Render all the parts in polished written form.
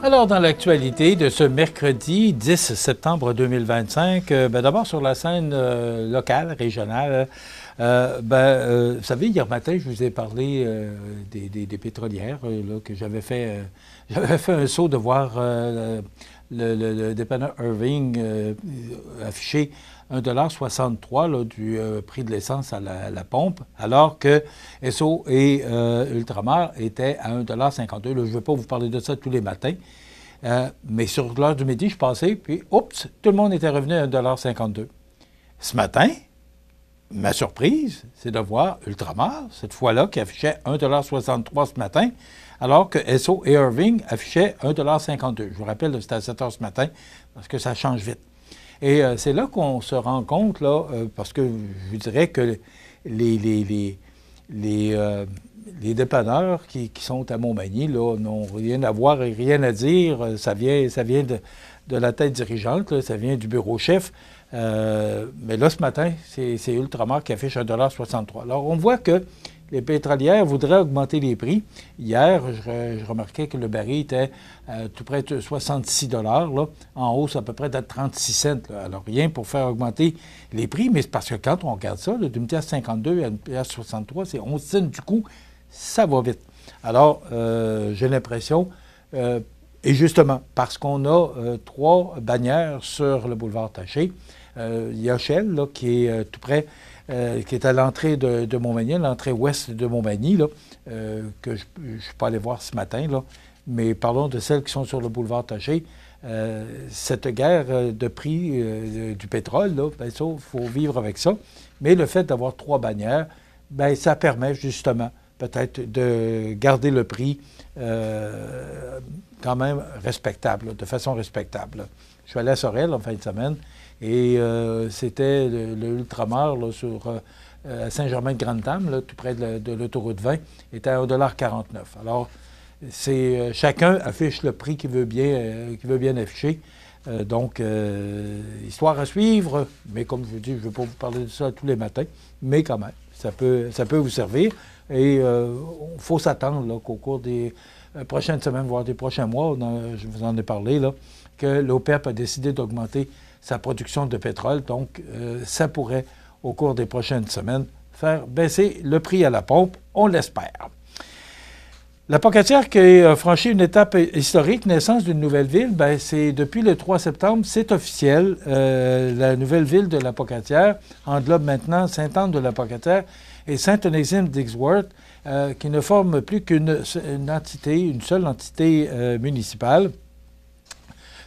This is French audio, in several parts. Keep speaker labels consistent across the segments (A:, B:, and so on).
A: Alors, dans l'actualité de ce mercredi 10 septembre 2025, d'abord sur la scène locale, régionale, vous savez, hier matin, je vous ai parlé des pétrolières, là, que j'avais fait un saut de voir le dépanneur Irving afficher 1,63 $ du prix de l'essence à la pompe, alors que Esso et Ultramar étaient à 1,52 $. Je ne vais pas vous parler de ça tous les matins, mais sur l'heure du midi, je passais, puis oups, tout le monde était revenu à 1,52 $. Ce matin, ma surprise, c'est de voir Ultramar, cette fois-là, qui affichait 1,63 $ ce matin, alors que Esso et Irving affichaient 1,52 $. Je vous rappelle, c'était à 7 h ce matin, parce que ça change vite. Et c'est là qu'on se rend compte, là, parce que je dirais que les dépanneurs qui sont à Montmagny n'ont rien à voir et rien à dire. Ça vient de la tête dirigeante, là, ça vient du bureau chef. Mais là, ce matin, c'est Ultramar qui affiche 1,63 $. Alors, on voit que les pétrolières voudraient augmenter les prix. Hier, je remarquais que le baril était tout près de 66 $, là, en hausse à peu près de 36 cents. Là. Alors, rien pour faire augmenter les prix, mais c'est parce que quand on regarde ça, d'une pièce 52 à une pièce 63, c'est 11 cents du coup, ça va vite. Alors, j'ai l'impression, et justement, parce qu'on a 3 bannières sur le boulevard Taché, il y a Shell, là, qui est tout près, qui est à l'entrée de Montmagny, l'entrée ouest de Montmagny, là, que je ne suis pas allé voir ce matin, là, mais parlons de celles qui sont sur le boulevard Taché. Cette guerre de prix du pétrole, là, ça, il faut vivre avec ça. Mais le fait d'avoir 3 bannières, ça permet justement peut-être de garder le prix quand même respectable, de façon respectable. Je suis allé à Sorel en fin de semaine et c'était le Ultramar là, à Saint-Germain-de-Grande-Tame, tout près de l'autoroute 20, était à 1,49 $. Alors, chacun affiche le prix qu'il veut bien afficher. Donc, histoire à suivre, mais comme je vous dis, je ne veux pas vous parler de ça tous les matins, mais quand même, ça peut vous servir. Et il faut s'attendre qu'au cours des prochaines semaines, voire des prochains mois, je vous en ai parlé, là, que l'OPEP a décidé d'augmenter sa production de pétrole. Donc, ça pourrait, au cours des prochaines semaines, faire baisser le prix à la pompe. On l'espère. La Pocatière qui a franchi une étape historique, naissance d'une nouvelle ville, c'est depuis le 3 septembre, c'est officiel. La nouvelle ville de la Pocatière englobe maintenant Sainte-Anne-de-la-Pocatière et Saint-Onésime-d'Ixworth, qui ne forment plus qu'une seule entité municipale.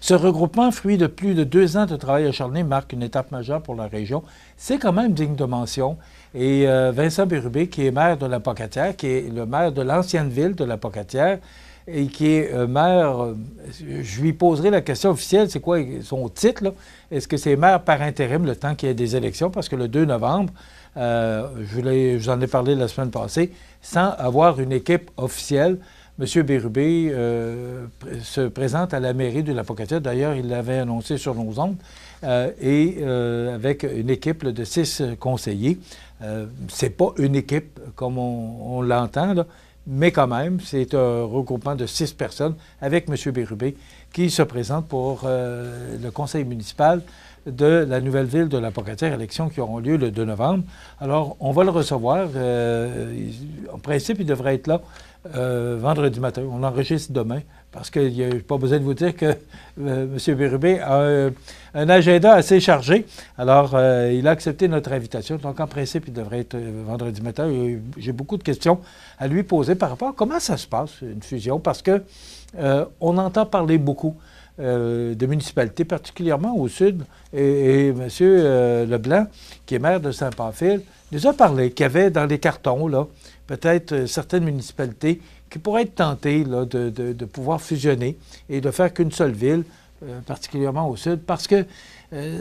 A: Ce regroupement, fruit de plus de 2 ans de travail acharné, marque une étape majeure pour la région. C'est quand même digne de mention. Et Vincent Bérubé, qui est maire de la Pocatière, qui est le maire de l'ancienne ville de la Pocatière, et qui est maire, je lui poserai la question officielle, c'est quoi son titre, là? Est-ce que c'est maire par intérim le temps qu'il y ait des élections? Parce que le 2 novembre, je vous en ai parlé la semaine passée, sans avoir une équipe officielle, M. Bérubé se présente à la mairie de la Pocatière. D'ailleurs, il l'avait annoncé sur nos ondes, avec une équipe de 6 conseillers. C'est pas une équipe comme on l'entend, là, mais quand même, c'est un regroupement de 6 personnes avec M. Bérubé qui se présente pour le conseil municipal de la nouvelle ville de la Pocatière, élections qui auront lieu le 2 novembre. Alors, on va le recevoir. En principe, il devrait être là vendredi matin. On l'enregistre demain parce qu'il n'y a pas besoin de vous dire que M. Bérubé a un agenda assez chargé. Alors, il a accepté notre invitation. Donc, en principe, il devrait être vendredi matin. J'ai beaucoup de questions à lui poser par rapport à comment ça se passe, une fusion, parce que on entend parler beaucoup de municipalités, particulièrement au sud. Et M. Leblanc, qui est maire de Saint-Pamphile, nous a parlé qu'il y avait dans les cartons, là, peut-être certaines municipalités qui pourraient être tentées là, de pouvoir fusionner et de faire qu'une seule ville, particulièrement au sud, parce que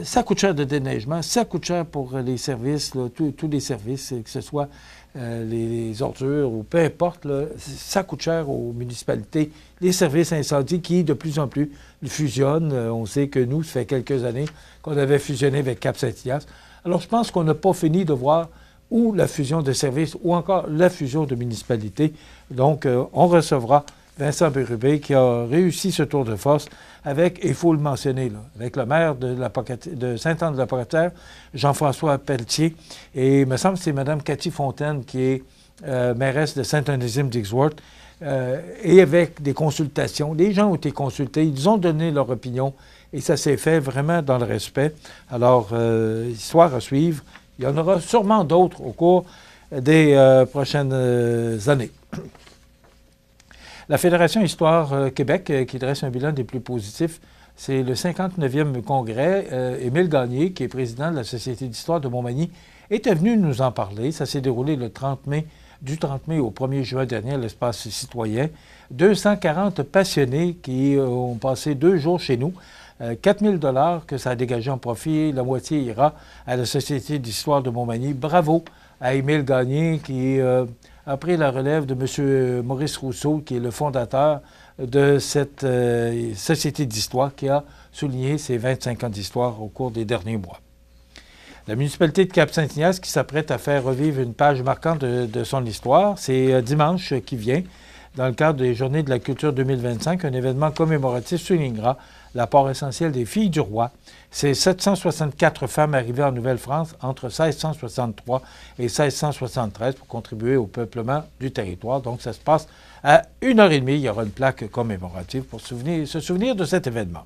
A: ça coûte cher de déneigement, ça coûte cher pour les services, là, tous les services, que ce soit les ordures ou peu importe, là, ça coûte cher aux municipalités. Les services incendies qui, de plus en plus, fusionnent. On sait que nous, ça fait quelques années qu'on avait fusionné avec Cap-Saint-Ignace. Alors, je pense qu'on n'a pas fini de voir ou la fusion de services ou encore la fusion de municipalités. Donc, on recevra Vincent Bérubé, qui a réussi ce tour de force avec, et il faut le mentionner, là, avec le maire de Sainte-Anne-de-la-Pocatière, Jean-François Pelletier, et il me semble que c'est Mme Cathy Fontaine, qui est mairesse de Saint-Onésime-Dixworth, et avec des consultations. Les gens ont été consultés, ils ont donné leur opinion, et ça s'est fait vraiment dans le respect. Alors, histoire à suivre. Il y en aura sûrement d'autres au cours des prochaines années. La Fédération Histoire Québec, qui dresse un bilan des plus positifs, c'est le 59e congrès. Émile Gagné, qui est président de la Société d'histoire de Montmagny, était venu nous en parler. Ça s'est déroulé le 30 mai, du 30 mai au 1er juin dernier à l'espace citoyen. 240 passionnés qui ont passé 2 jours chez nous. 4 000 $ que ça a dégagé en profit. La moitié ira à la Société d'histoire de Montmagny. Bravo à Émile Gagné qui a pris la relève de M. Maurice Rousseau, qui est le fondateur de cette Société d'histoire qui a souligné ses 25 ans d'histoire au cours des derniers mois. La municipalité de Cap-Saint-Ignace qui s'apprête à faire revivre une page marquante de son histoire, c'est dimanche qui vient. Dans le cadre des Journées de la culture 2025, un événement commémoratif soulignera l'apport essentiel des filles du roi. C'est 764 femmes arrivées en Nouvelle-France entre 1663 et 1673 pour contribuer au peuplement du territoire. Donc, ça se passe à 1h30. Il y aura une plaque commémorative pour se souvenir de cet événement.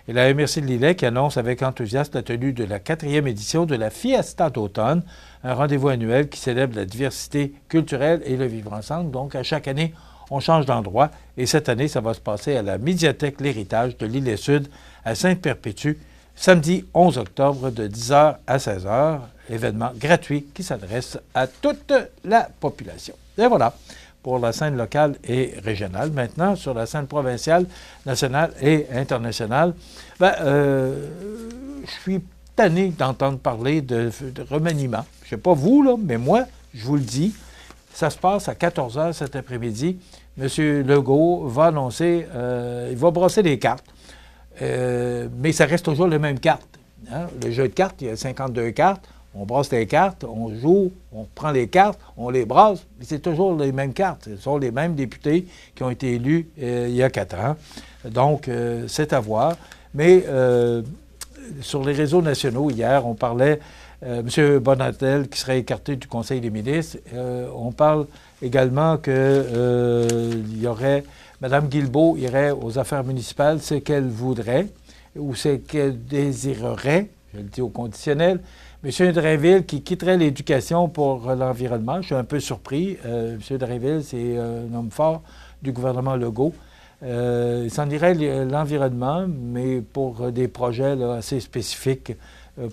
A: Et la MRC de Lillet qui annonce avec enthousiasme la tenue de la 4e édition de la Fiesta d'automne, un rendez-vous annuel qui célèbre la diversité culturelle et le vivre ensemble. Donc, à chaque année, on change d'endroit. Et cette année, ça va se passer à la médiathèque L'Héritage de Lillet-Sud à Sainte-Perpétue, samedi 11 octobre de 10h à 16h. Événement gratuit qui s'adresse à toute la population. Et voilà pour la scène locale et régionale. Maintenant, sur la scène provinciale, nationale et internationale, je suis tanné d'entendre parler de remaniement. Je ne sais pas vous, là, mais moi, je vous le dis, ça se passe à 14h cet après-midi. M. Legault va annoncer, il va brosser les cartes, mais ça reste toujours les mêmes cartes. Hein? Le jeu de cartes, il y a 52 cartes. On brasse les cartes, on joue, on prend les cartes, on les brasse, mais c'est toujours les mêmes cartes. Ce sont les mêmes députés qui ont été élus il y a 4 ans. Donc, c'est à voir. Mais sur les réseaux nationaux, hier, on parlait M. Bonatel qui serait écarté du Conseil des ministres. On parle également qu'il y aurait... Mme Guilbeault irait aux affaires municipales, ce qu'elle voudrait ou ce qu'elle désirerait, je le dis au conditionnel. M. Drainville qui quitterait l'éducation pour l'environnement. Je suis un peu surpris. M. Drainville, c'est un homme fort du gouvernement Legault. Il s'en irait l'environnement, mais pour des projets là, assez spécifiques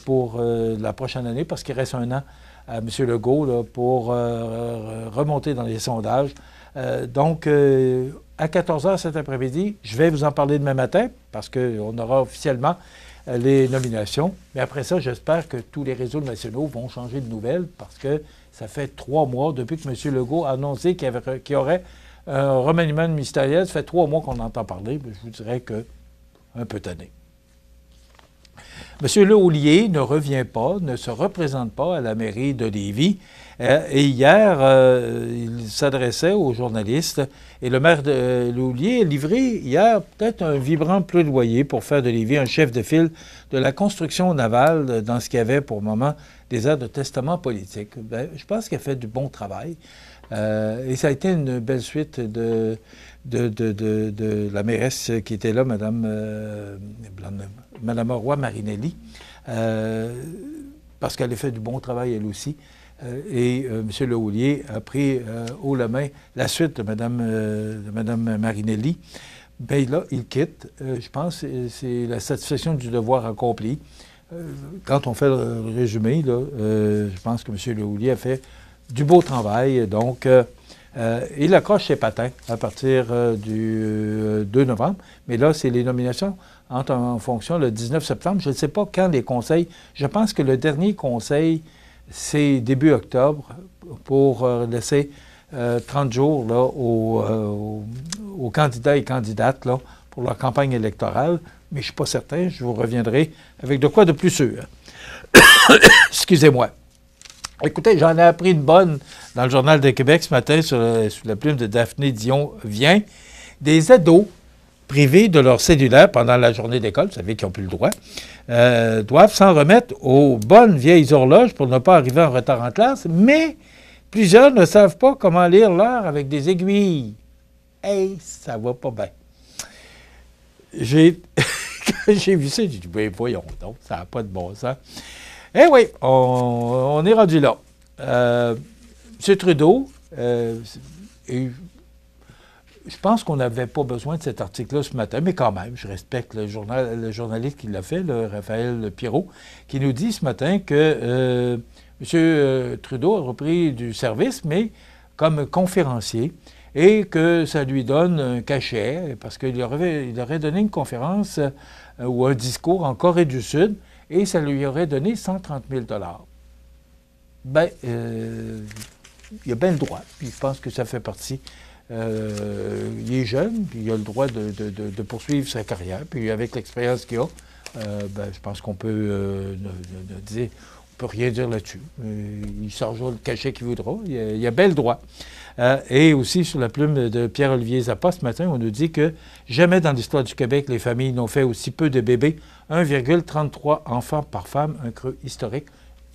A: pour la prochaine année, parce qu'il reste 1 an à M. Legault là, pour remonter dans les sondages. Donc, à 14h cet après-midi, je vais vous en parler demain matin, parce qu'on aura officiellement les nominations. Mais après ça, j'espère que tous les réseaux nationaux vont changer de nouvelles parce que ça fait 3 mois depuis que M. Legault a annoncé qu'il y aurait un remaniement ministériel. Ça fait 3 mois qu'on entend parler. Je vous dirais que un peu tanné. M. Lehoulier ne revient pas, ne se représente pas à la mairie de Lévis. Et hier, il s'adressait aux journalistes et le maire de Lehoulier a livré hier peut-être un vibrant plaidoyer pour faire de Lévis un chef de file de la construction navale dans ce qu'il y avait pour le moment des airs de testament politique. Bien, je pense qu'il a fait du bon travail. Et ça a été une belle suite de la mairesse qui était là, Mme Roy Marinelli, parce qu'elle a fait du bon travail elle aussi. Et M. Lehoulier a pris haut la main la suite de Mme Marinelli. Bien là, il quitte. Je pense que c'est la satisfaction du devoir accompli. Quand on fait le résumé, là, je pense que M. Lehoulier a fait du beau travail. Donc, il accroche ses patins à partir du 2 novembre. Mais là, c'est les nominations entrent en fonction le 19 septembre. Je ne sais pas quand les conseils... Je pense que le dernier conseil... c'est début octobre pour laisser 30 jours là, aux candidats et candidates là, pour leur campagne électorale. Mais je ne suis pas certain. Je vous reviendrai avec de quoi de plus sûr. Excusez-moi. Écoutez, j'en ai appris une bonne dans le Journal de Québec ce matin sur la plume de Daphné Dion-Vien. des ados privés de leur cellulaire pendant la journée d'école, vous savez qu'ils n'ont plus le droit, doivent s'en remettre aux bonnes vieilles horloges pour ne pas arriver en retard en classe, mais plusieurs ne savent pas comment lire l'heure avec des aiguilles. Hey, ça va pas bien. Quand j'ai vu ça, j'ai dit, ben voyons donc, ça n'a pas de bon sens. Eh oui, on est rendu là. M. Trudeau, je pense qu'on n'avait pas besoin de cet article-là ce matin, mais quand même, je respecte le journaliste qui l'a fait, Raphaël Pirot, qui nous dit ce matin que M. Trudeau a repris du service, mais comme conférencier, et que ça lui donne un cachet, parce qu'il aurait donné une conférence ou un discours en Corée du Sud, et ça lui aurait donné 130 000 $. Bien, il a bien le droit, puis je pense que ça fait partie. Il est jeune, puis il a le droit de poursuivre sa carrière, puis avec l'expérience qu'il a, je pense qu'on peut dire, on peut rien dire là-dessus. Il chargera le cachet qu'il voudra, il a bien le droit. Et aussi, sur la plume de Pierre-Olivier Zappa, ce matin, on nous dit que jamais dans l'histoire du Québec, les familles n'ont fait aussi peu de bébés. 1,33 enfants par femme, un creux historique.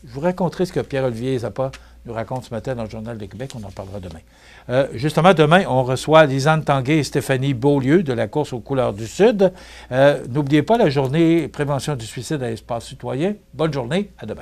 A: Je vous raconterai ce que Pierre-Olivier Zappa nous raconte ce matin dans le Journal de Québec. On en parlera demain. Justement, demain, on reçoit Lisanne Tanguay et Stéphanie Beaulieu de la course aux couleurs du Sud. N'oubliez pas la journée prévention du suicide à l'espace citoyen. Bonne journée, à demain.